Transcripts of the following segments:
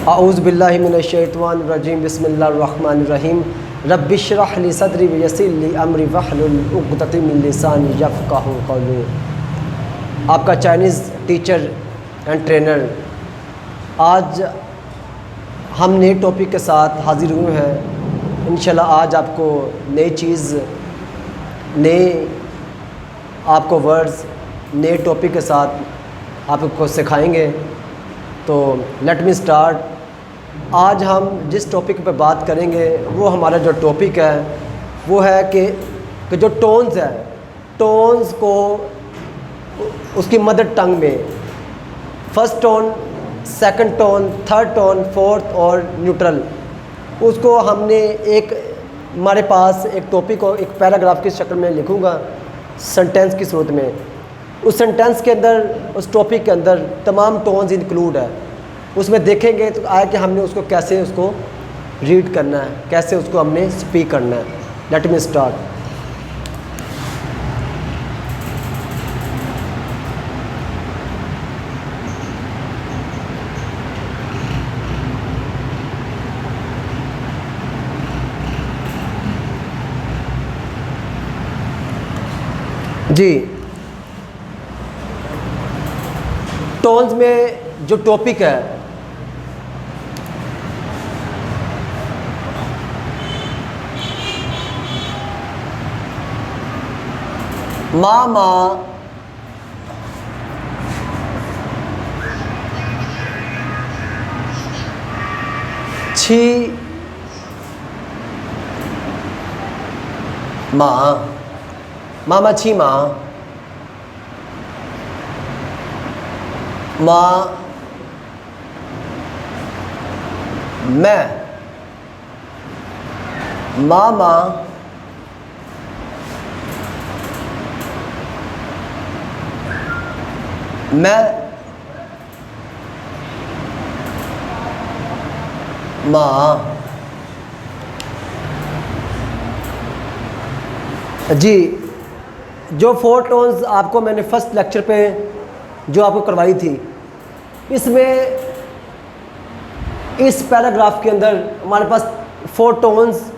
आऊज़ु बिल्लाहि मिनश्शैतानिर रजीम बिस्मिल्लाहिर रहमानिर रहीम रब्बिश्रह ली सदरी वयस्सिर ली अमरी वहलुल उक़दतम मिन लिसानी यफ़क़हू क़ौली। आपका चाइनीज़ टीचर एंड ट्रेनर आज हम नए टॉपिक के साथ हाज़िर हुए हैं। इंशाल्लाह आज आपको नई चीज़, नए आपको वर्ड्स, नए टॉपिक के साथ आपको सिखाएंगे। तो लेट मी स्टार्ट। आज हम जिस टॉपिक पे बात करेंगे वो हमारा जो टॉपिक है वो है कि जो टोन्स है, टोन्स को उसकी मदर टंग में first tone, second tone, third tone, fourth और न्यूट्रल, उसको हमने एक हमारे पास एक टॉपिक को एक पैराग्राफ की शक्ल में लिखूँगा सेंटेंस की सूरत में। उस सेंटेंस के अंदर, उस टॉपिक के अंदर तमाम टोन्स इंक्लूड है। उसमें देखेंगे तो आया कि हमने उसको कैसे उसको रीड करना है, कैसे उसको हमने स्पीक करना है। Let me start. जी, टोन्स में जो टॉपिक है मामा, छी माँ, मामा छी माँ, माँ मैं, मामा मैं, माँ। जी, जो 4 टोन्स आपको मैंने फर्स्ट लेक्चर पे जो आपको करवाई थी, इसमें इस पैराग्राफ के अंदर हमारे पास 4 टोन्स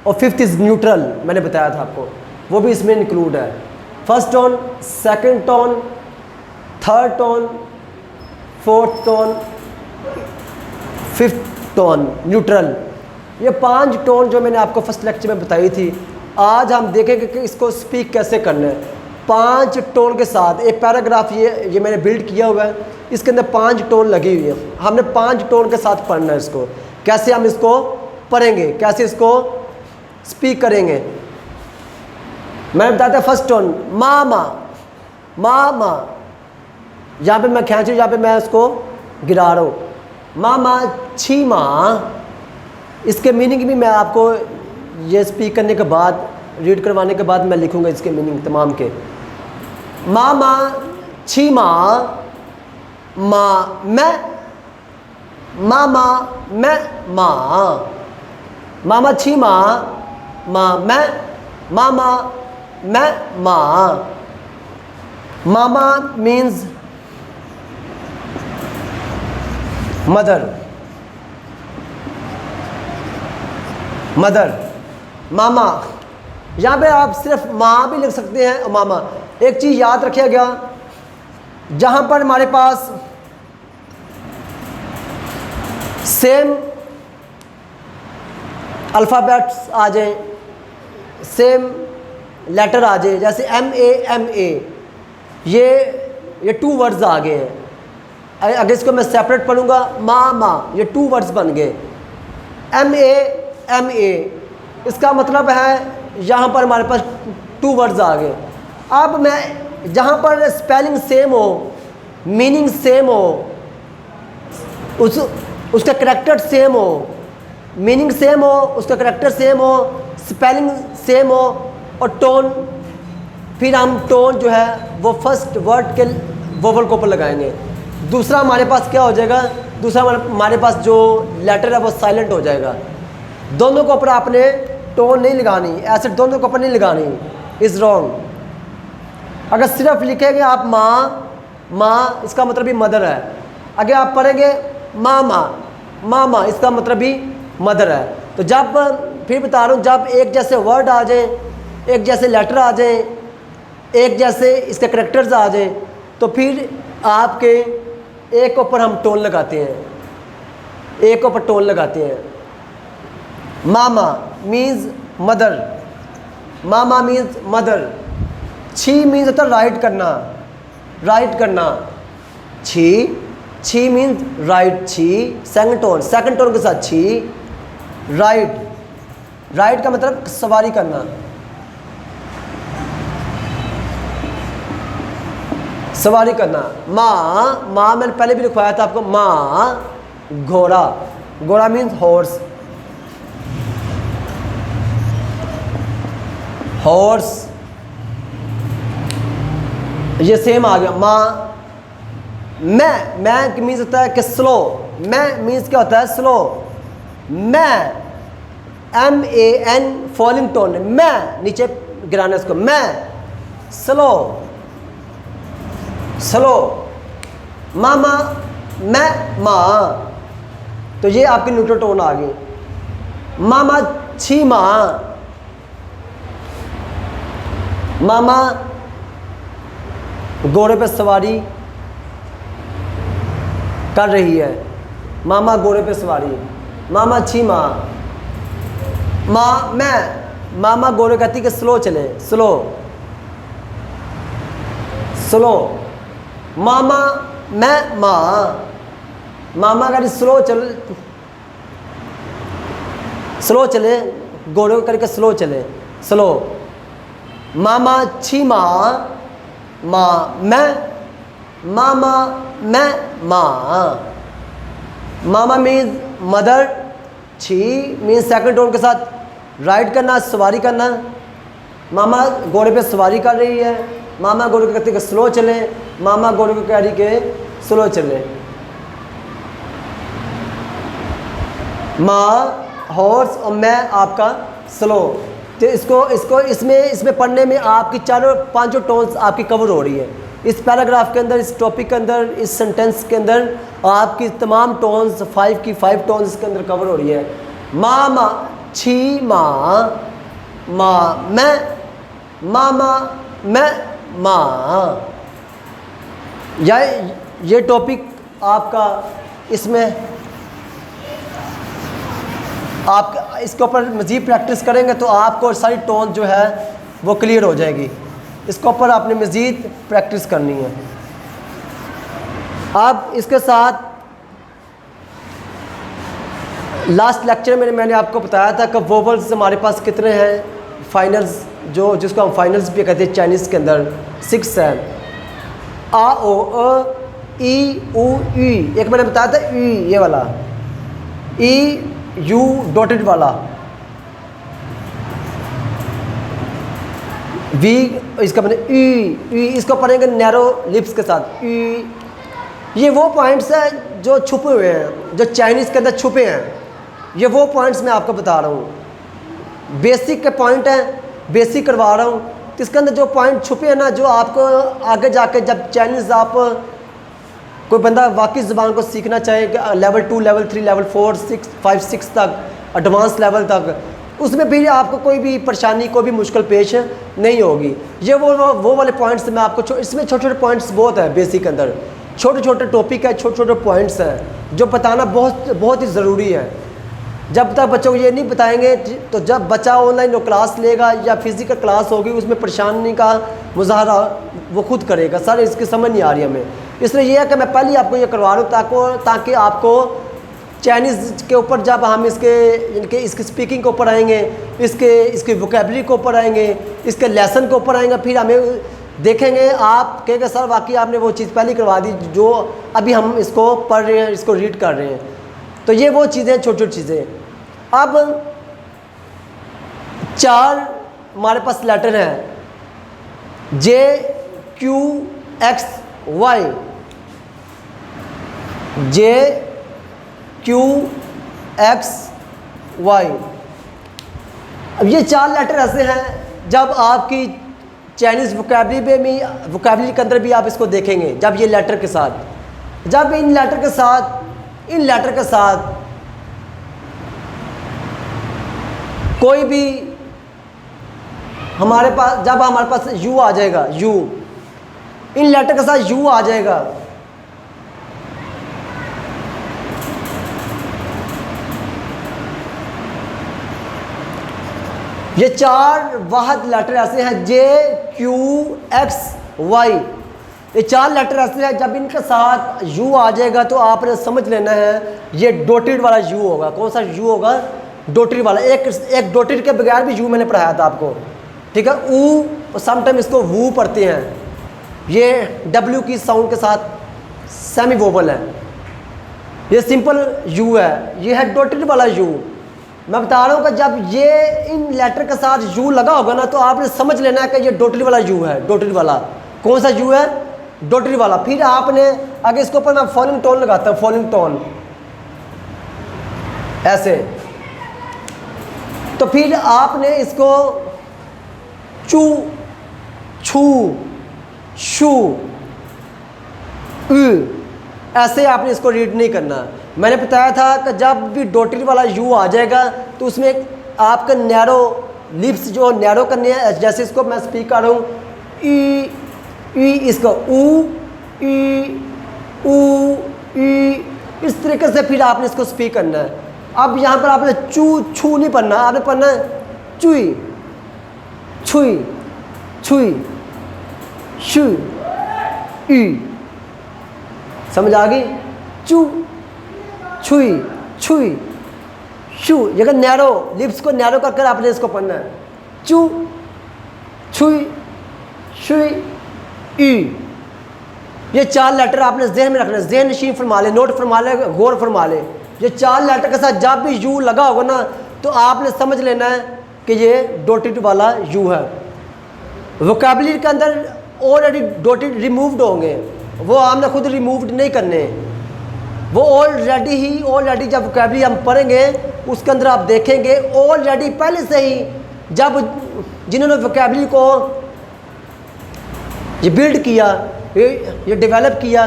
और 5th इज़ न्यूट्रल, मैंने बताया था आपको, वो भी इसमें इंक्लूड है। First tone, second tone, third tone, fourth tone, 5th tone neutral. ये 5 टोन जो मैंने आपको फर्स्ट लेक्चर में बताई थी, आज हम देखेंगे कि इसको स्पीक कैसे करना है। 5 टोन के साथ एक पैराग्राफ ये मैंने बिल्ड किया हुआ है। इसके अंदर 5 टोन लगी हुई है। हमने 5 टोन के साथ पढ़ना है इसको। कैसे हम इसको पढ़ेंगे, कैसे इसको स्पीक करेंगे, मैं बताता फर्स्ट टोन मामा, मामा, यहाँ पे मैं खींच रहा, यहाँ पे मैं उसको गिरा रहा हूँ। मामा छी माँ, इसके मीनिंग भी मैं आपको ये स्पीक करने के बाद, रीड करवाने के बाद मैं लिखूँगा इसके मीनिंग तमाम के। मामा छी माँ, माँ मैं, मामा मैं माँ, मामा छी माँ, माँ मैं, मामा मैं माँ। मामा मीन्स मदर, मदर, मामा। यहाँ पे आप सिर्फ माँ भी लिख सकते हैं और मामा। एक चीज़ याद रखिएगा, जहाँ पर हमारे पास सेम अल्फ़ाबेट्स आ जाए, सेम लेटर आ जाए, जैसे MA, ये 2 वर्ड्स आ गए हैं। अगर इसको मैं सेपरेट पढ़ूँगा, मामा, ये 2 वर्ड्स बन गए। MA, इसका मतलब है यहाँ पर हमारे पास 2 वर्ड्स आ गए। अब मैं जहाँ पर स्पेलिंग सेम हो, मीनिंग सेम हो, उसका करैक्टर सेम हो, मीनिंग सेम हो, उसका करैक्टर सेम हो, स्पेलिंग सेम हो और टोन, फिर हम टोन जो है वो फर्स्ट वर्ड के वोवल के ऊपर लगाएंगे। दूसरा हमारे पास क्या हो जाएगा, दूसरा हमारे पास जो लेटर है वो साइलेंट हो जाएगा। दोनों के ऊपर आपने टोन नहीं लगानी, ऐसे दोनों के ऊपर नहीं लगानी, इज़ रॉन्ग। अगर सिर्फ लिखेंगे आप माँ, माँ इसका मतलब ही मदर है। अगर आप पढ़ेंगे मामा, मामा इसका मतलब भी मदर है। तो जब फिर बता रहा हूँ, जब एक जैसे वर्ड आ जाए, एक जैसे लेटर आ जाए, एक जैसे इसके करेक्टर्स आ जाए, तो फिर आपके एक के ऊपर हम टोन लगाते हैं, एक के ऊपर टोन लगाते हैं। मामा मीन्स मदर, मामा मीन्स मदर। छी मीन्स होता है राइट करना, राइट करना। छी मीन्स राइट, छी सेकंड टोन के साथ छी, राइट। राइट का मतलब सवारी करना, सवारी करना। माँ मैंने पहले भी लिखवाया था आपको, माँ घोड़ा, घोड़ा मीन्स हॉर्स, हॉर्स। ये सेम आ गया। माँ। मैं मीन्स होता है कि स्लो, मैं मीन्स क्या होता है स्लो। मैं MAN फॉलिंग टोन, मैं नीचे गिराना इसको, मैं स्लो, स्लो। मामा मैं माँ, तो ये आपकी न्यूट्रल टोन आ गई। मामा छी माँ, मामा घोड़े पे सवारी कर रही है, मामा घोड़े पे सवारी। मामा छी माँ, मैं मामा घोड़े कहती कि स्लो चले, स्लो, स्लो। मामा मैं माँ, मामा कहती स्लो चल, स्लो चले, घोड़े को करके स्लो चले, स्लो। मामा छी माँ, माँ मैं, मामा मैं माँ। मामा मीन्स मदर, छी मीन्स सेकंड टोन के साथ राइड करना, सवारी करना। मामा घोड़े पे सवारी कर रही है, मामा घोड़े को कहते कि स्लो चले, मामा घोड़े को कह रही कि स्लो चले। माँ हॉर्स और मैं आपका स्लो। तो इसको इसमें पढ़ने में आपकी चारों पांचों टोन्स आपकी कवर हो रही है। इस पैराग्राफ के अंदर, इस टॉपिक के अंदर, इस सेंटेंस के अंदर आपकी तमाम टोन्स 5 की 5 टोन्स इसके अंदर कवर हो रही है। मामा छी माँ, माँ मैं, मामा मैं माँ। ये टॉपिक आपका, इसमें आप इसके ऊपर मज़ीद प्रैक्टिस करेंगे तो आपको सारी टोन जो है वो क्लियर हो जाएगी। इसके ऊपर आपने मज़ीद प्रैक्टिस करनी है। अब इसके साथ लास्ट लेक्चर में मैंने आपको बताया था कि वोवल्स हमारे पास कितने हैं, फाइनल्स जिसको हम फाइनल्स भी कहते हैं चाइनीज़ के अंदर 6 हैं। आ ओ अ ई उ ई, एक मैंने बताया था ई, ये वाला ई यू डॉटेड वाला, वी इसका मतलब ई, इसको पढ़ेंगे नैरो लिप्स के साथ ई। ये वो पॉइंट्स हैं जो छुपे हुए हैं, जो चाइनीज़ के अंदर छुपे हैं। ये वो पॉइंट्स मैं आपको बता रहा हूँ, बेसिक के पॉइंट हैं, बेसिक करवा रहा हूँ। तो इसके अंदर जो पॉइंट छुपे हैं ना, जो आपको आगे जाके जब चाइनीज़ आप कोई बंदा वाकई ज़बान को सीखना चाहे, लेवल 2, लेवल 3, लेवल 4, 6, 5, 6 तक, एडवांस लेवल तक, उसमें भी आपको कोई भी परेशानी, कोई भी मुश्किल पेश नहीं होगी। ये वो वाले पॉइंट्स मैं आपको इसमें छोटे छोटे पॉइंट्स बहुत है बेसिक के अंदर, छोटे छोटे टॉपिक है, छोटे छोटे पॉइंट्स हैं जो बताना बहुत ही ज़रूरी है। जब तक बच्चों को ये नहीं बताएंगे तो जब बच्चा ऑनलाइन क्लास लेगा या फिज़िकल क्लास होगी, उसमें परेशानी का मुजाहरा वो खुद करेगा। सर इसकी समझ नहीं आ रही हमें, इसलिए ये है कि मैं पहले आपको ये करवा रहा हूँ ताकि आपको चाइनीज़ के ऊपर जब हम इसके स्पीकिंग के ऊपर आएंगे, इसके वोकेबलरी के ऊपर आएंगे, इसके लेसन के ऊपर आएंगे, फिर हमें देखेंगे आप कहेंगे सर वाकई आपने वो चीज़ पहले करवा दी जो अभी हम इसको पढ़ रहे हैं, इसको रीड कर रहे हैं। तो ये वो चीज़ें, छोटी छोटी चीज़ें। अब 4 हमारे पास लेटर हैं, J Q X Y, J Q X Y। अब ये 4 लेटर ऐसे हैं जब आपकी चाइनीज़ वोकेबलरी के अंदर भी आप इसको देखेंगे। जब ये लेटर के साथ, जब इन लेटर के साथ कोई भी हमारे पास, जब हमारे पास यू आ जाएगा, यू, इन लेटर के साथ यू आ जाएगा, ये 4 वाहिद लेटर ऐसे हैं, जे क्यू एक्स वाई, ये 4 लेटर ऐसे हैं, जब इनके साथ यू आ जाएगा तो आपने समझ लेना है ये डॉटेड वाला यू होगा। कौन सा यू होगा? डॉटेड वाला। एक डॉटेड के बगैर भी यू मैंने पढ़ाया था आपको, ठीक है। ऊ समटाइम इसको वू पढ़ते हैं, ये डब्ल्यू की साउंड के साथ सेमी वोबल है, ये सिंपल यू है, ये है डॉटेड वाला यू। मैं बता रहा हूँ कि जब ये इन लेटर के साथ यू लगा होगा ना तो आपने समझ लेना है कि ये डॉटेड वाला यू है, डॉटेड वाला। कौन सा यू है? डॉटेड वाला। फिर आपने आगे इसके ऊपर मैं फॉलिंग टोन लगाता हूँ, फॉलिंग टोन ऐसे, तो फिर आपने इसको चू, छू, शू, ऐसे आपने इसको रीड नहीं करना। मैंने बताया था कि जब भी डॉटेड वाला यू आ जाएगा तो उसमें आपका नैरो लिप्स जो नैरो करने हैं, जैसे इसको मैं स्पीक कर रहा हूँ ई, इसको ऊ, ई, ऊ, ई, इस तरीके से फिर आपने इसको स्पीक करना है। अब यहाँ पर आपने चू, छू नहीं पढ़ना, आपने पढ़ना है चुई, छुई, छुई, शू, ई। समझ आ गई? चू, छुई, छुई, शू। ये नैरो लिप्स को नैरो कर आपने इसको पढ़ना है, चू, छुई, शुई, ई। ये 4 लेटर आपने जहन में रखना है, जहन नशीन फरमा ले, नोट फरमा ले, गौर फरमा ले। ये 4 लेटर के साथ जब भी यू लगा होगा ना तो आपने समझ लेना है कि ये डॉटेड वाला यू है। वोकैबुलरी के अंदर ऑलरेडी डॉटेड रिमूव्ड होंगे, वो हमने खुद रिमूव्ड नहीं करने, वो ऑलरेडी जब वोकैबुलरी हम पढ़ेंगे उसके अंदर आप देखेंगे ऑलरेडी पहले से ही जब जिन्होंने वोकैबुलरी को ये बिल्ड किया, ये डेवलप किया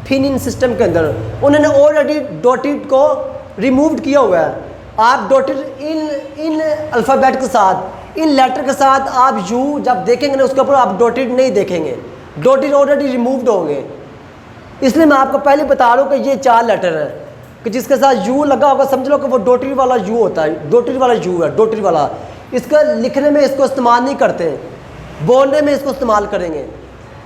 फिनिन सिस्टम के अंदर, उन्होंने ऑलरेडी डॉटेड को रिमूव्ड किया हुआ है। आप डॉटेड इन अल्फ़ाबेट के साथ, इन लेटर के साथ आप यू जब देखेंगे ना उसके ऊपर आप डॉटेड नहीं देखेंगे, डॉटेड ऑलरेडी रिमूव्ड होंगे। इसलिए मैं आपको पहले बता रहा हूँ कि ये 4 लेटर हैं कि जिसके साथ यू लगा होगा समझ लो कि वो डॉटेड वाला यू होता है, डॉटेड वाला यू है, डॉटेड वाला। इसका लिखने में इसको इस्तेमाल नहीं करते, बोलने में इसको इस्तेमाल करेंगे,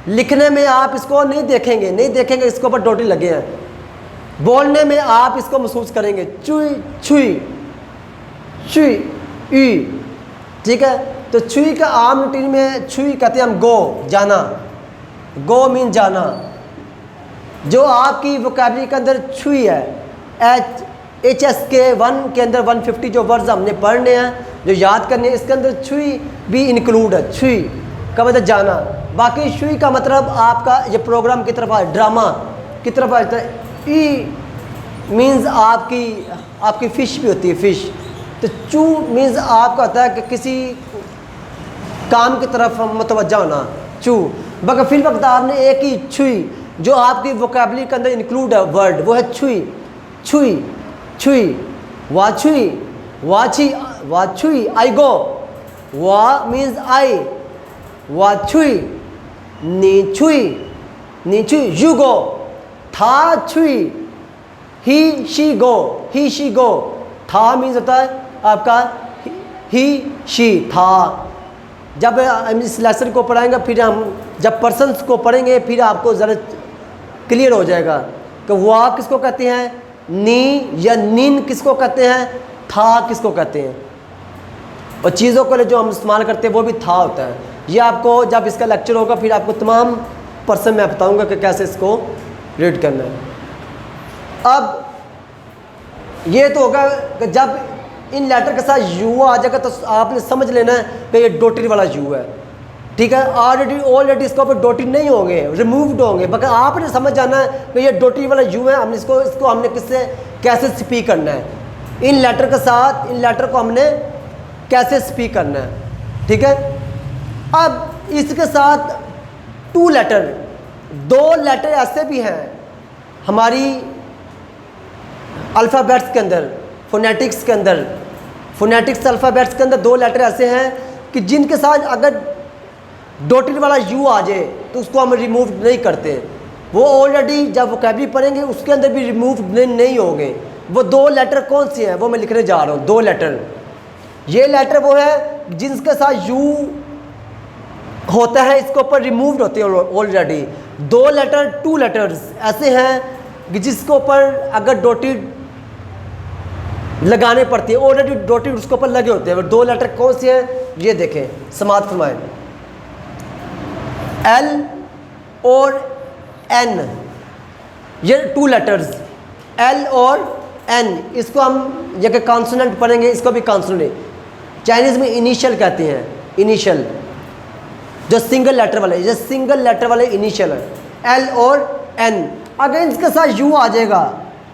लिखने में आप इसको नहीं देखेंगे इसके ऊपर डॉटेड लगे हैं। बोलने में आप इसको महसूस करेंगे, चुई, छुई, छुई, ई, ठीक है। तो छुई का आम रूटीन में छुई कहते हैं हम गो, जाना, गो मीन जाना। जो आपकी वोकैबुलरी के अंदर छुई है, HSK1 के अंदर 150 जो वर्ड्स हमने पढ़ने हैं, जो याद करने हैं, इसके अंदर छुई भी इंक्लूड है। छुई का मतलब जाना। बाकी छुई का मतलब आपका ये प्रोग्राम की तरफ है, ड्रामा की तरफ आता है। ई मीन्स आपकी फ़िश भी होती है, फ़िश। तो चू मीन्स आपका होता है कि किसी काम की तरफ मुतवज्जा होना, चू। बाकी फिर वक्त आपने एक ही छुई जो आपकी वोकैबुलरी के अंदर इंक्लूड है वर्ड, वो है छुई, छुई, छुई, वाछुई, वाछी, वाछुई, आई गो, वा मीन्स आई, वाछुई, नीछुई, नीछुई, यू गो, था छुई, ही she go, he she go, था मीन्स होता है आपका ही शी, था। जब हम इस लेसन को पढ़ाएंगे फिर हम जब पर्सन्स को पढ़ेंगे फिर आपको ज़रा क्लियर हो जाएगा कि वाह किसको कहते हैं, नी या नीन किसको कहते हैं, था किसको कहते हैं। और चीज़ों को जो हम इस्तेमाल करते हैं वो भी था होता है। ये आपको जब इसका लेक्चर होगा फिर आपको तमाम पर्सन मैं बताऊंगा कि कैसे इसको रीड करना है। अब ये तो होगा कि जब इन लेटर के साथ यू आ जाएगा तो आपने समझ लेना है कि ये डॉटेड वाला यू है, ठीक है। ऑलरेडी इसके ऊपर डॉटेड नहीं होंगे, रिमूव्ड होंगे। बल्कि आपने समझ जाना है कि ये डॉटेड वाला यू है, हमने इसको हमने कैसे स्पीक करना है, इन लेटर के साथ इन लेटर को हमने कैसे स्पीक करना है, ठीक है। अब इसके साथ 2 लेटर, 2 लेटर ऐसे भी हैं हमारी अल्फ़ाबेट्स के अंदर, फोनेटिक्स के अंदर। फोनेटिक्स अल्फ़ाबेट्स के अंदर 2 लेटर ऐसे हैं कि जिनके साथ अगर डॉटेड वाला यू आ जाए तो उसको हम रिमूव नहीं करते। वो ऑलरेडी जब वोकैबुलरी पढ़ेंगे उसके अंदर भी रिमूव नहीं होंगे। वो 2 लेटर कौन से हैं वो मैं लिखने जा रहा हूँ। 2 लेटर, ये लेटर वो है जिनके साथ यू होता है, इसके ऊपर रिमूव्ड होते हैं ऑलरेडी। 2 लेटर, 2 लेटर्स ऐसे हैं कि जिसके ऊपर अगर डॉटेड लगाने पड़ती है, ऑलरेडी डॉटेड उसके ऊपर लगे होते हैं। वो 2 लेटर कौन से हैं ये देखें, समाप्त फरमाएं। एल और एन, ये 2 लेटर्स एल और एन, इसको हम ये कॉन्सोनेंट पढ़ेंगे, इसको भी कॉन्सोनेंट चाइनीज़ में इनिशियल कहते हैं। इनिशियल जो सिंगल लेटर वाले, ये सिंगल लेटर वाले इनिशियल है एल और एन। अगर इसके साथ यू आ जाएगा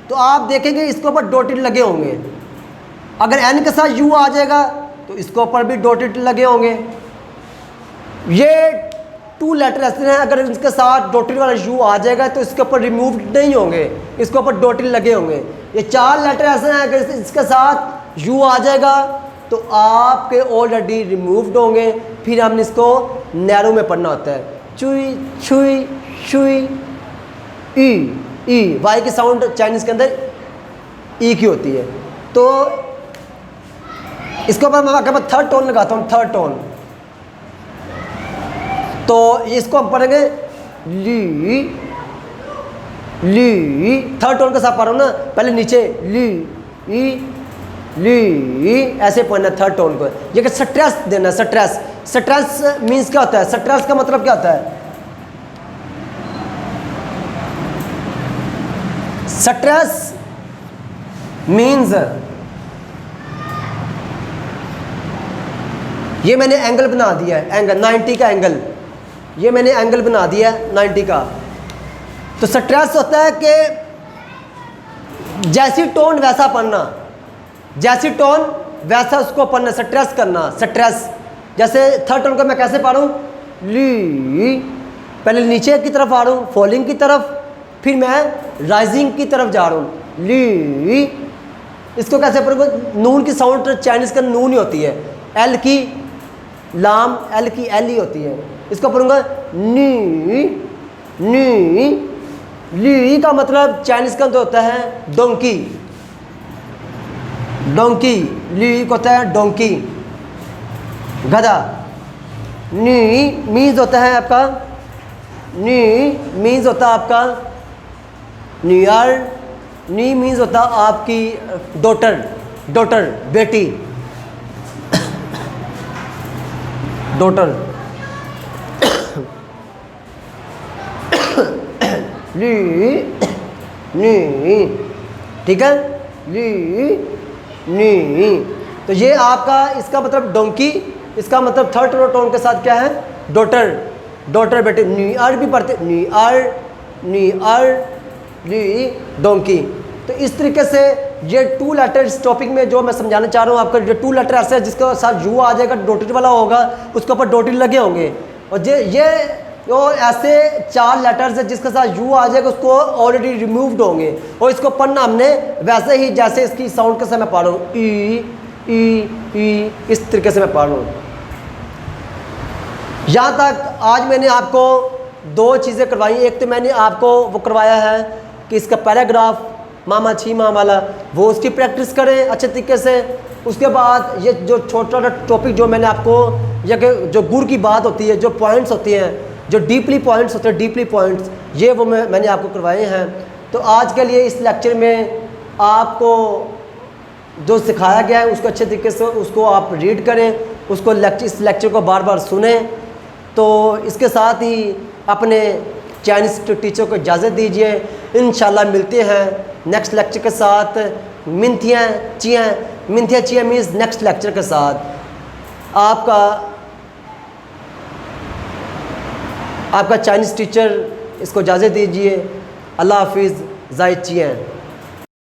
तो आप देखेंगे इसके ऊपर डॉटेड लगे होंगे। अगर एन के साथ यू आ जाएगा तो इसके ऊपर भी डॉटेड लगे होंगे। ये 2 लेटर ऐसे हैं, अगर इसके साथ डॉटेड वाला यू आ जाएगा तो इसके ऊपर रिमूव नहीं होंगे, इसके ऊपर डॉटेड लगे होंगे। ये 4 लेटर ऐसे हैं, अगर इसके साथ यू आ जाएगा तो आपके ऑलरेडी रिमूव्ड होंगे। फिर हमने इसको नैरो में पढ़ना होता है। चुई छुई शुई ई, वाई की साउंड चाइनीज़ के अंदर ई की होती है। तो इसके ऊपर मैं थर्ड टोन लगाता हूँ, थर्ड टोन। तो इसको हम पढ़ेंगे ली ली, थर्ड टोन के साथ पढ़ रहा हूँ ना, पहले नीचे ली ली, ऐसे पढ़ना थर्ड टोन को। ये कि स्ट्रेस देना, स्ट्रेस। स्ट्रेस मीन्स क्या होता है? स्ट्रेस का मतलब क्या होता है? स्ट्रेस मीन्स, ये मैंने एंगल बना दिया है, एंगल 90 का एंगल, ये मैंने एंगल बना दिया है 90 का। तो स्ट्रेस होता है कि जैसी टोन वैसा पढ़ना, जैसी टोन वैसा उसको पढ़ना, स्ट्रेस करना। स्ट्रेस जैसे थर्ड टोन को मैं कैसे पढ़ूँ? ली, पहले नीचे की तरफ आ रहा हूँ, फॉलिंग की तरफ, फिर मैं राइजिंग की तरफ जा रहा हूँ, ली। इसको कैसे पढ़ूँगा? नून की साउंड चाइनीज़ का नून ही होती है, एल की लाम, एल की एल ही होती है। इसको पढ़ूँगा नी नी। ली का मतलब चाइनीज़ का तो होता है डोंकी, डोंकी। ली को होता है डोंकी, गधा। नी मीन्स होता है आपका, नी मीन्स होता है आपका नियर। नी मीन्स होता आपकी डॉटर, डॉटर बेटी, डॉटर। ली नी, ठीक है, ली नी। तो ये आपका इसका मतलब डोंकी, इसका मतलब थर्ड टोन के साथ क्या है? डॉटर, डॉटर बेटे। नियर भी पढ़ते, नियर नियर ली डोंकी। तो इस तरीके से ये 2 लेटर इस टॉपिक में जो मैं समझाना चाह रहा हूँ आपका, जो 2 लेटर ऐसे है जिसके साथ यू आ जाएगा, डॉटेड वाला होगा, उसके ऊपर डॉटेड लगे होंगे। और ये जो ऐसे 4 लेटर्स है जिसके साथ यू आ जाएगा उसको ऑलरेडी रिमूव्ड होंगे। और इसको पढ़ना हमने वैसे ही जैसे इसकी साउंड के साथ मैं पढ़ रहा हूँ, ई ई ई, इस तरीके से मैं पढ़ रहा हूँ। यहाँ तक आज मैंने आपको 2 चीज़ें करवाई। एक तो मैंने आपको वो करवाया है कि इसका पैराग्राफ मामा छी माँ वाला, वो उसकी प्रैक्टिस करें अच्छे तरीके से। उसके बाद ये जो छोटा छोटा टॉपिक जो मैंने आपको, या कि जो गुर की बात होती है, जो पॉइंट्स होती हैं, जो डीपली पॉइंट्स होते हैं, डीपली पॉइंट्स, ये वो मैंने आपको करवाए हैं। तो आज के लिए इस लेक्चर में आपको जो सिखाया गया है उसको अच्छे तरीके से उसको आप रीड करें, उसको इस लेक्चर को बार बार सुने। तो इसके साथ ही अपने चाइनीज़ टीचर को इजाज़त दीजिए। इंशाल्लाह मिलते हैं नेक्स्ट लेक्चर के साथ। मिंथियाँ chia, मिंथियाँ chia means next lecture के साथ। आपका चाइनीज़ टीचर इसको इजाज़त दीजिए। अल्लाह हाफिज़। ज़ाहिद चियाँ।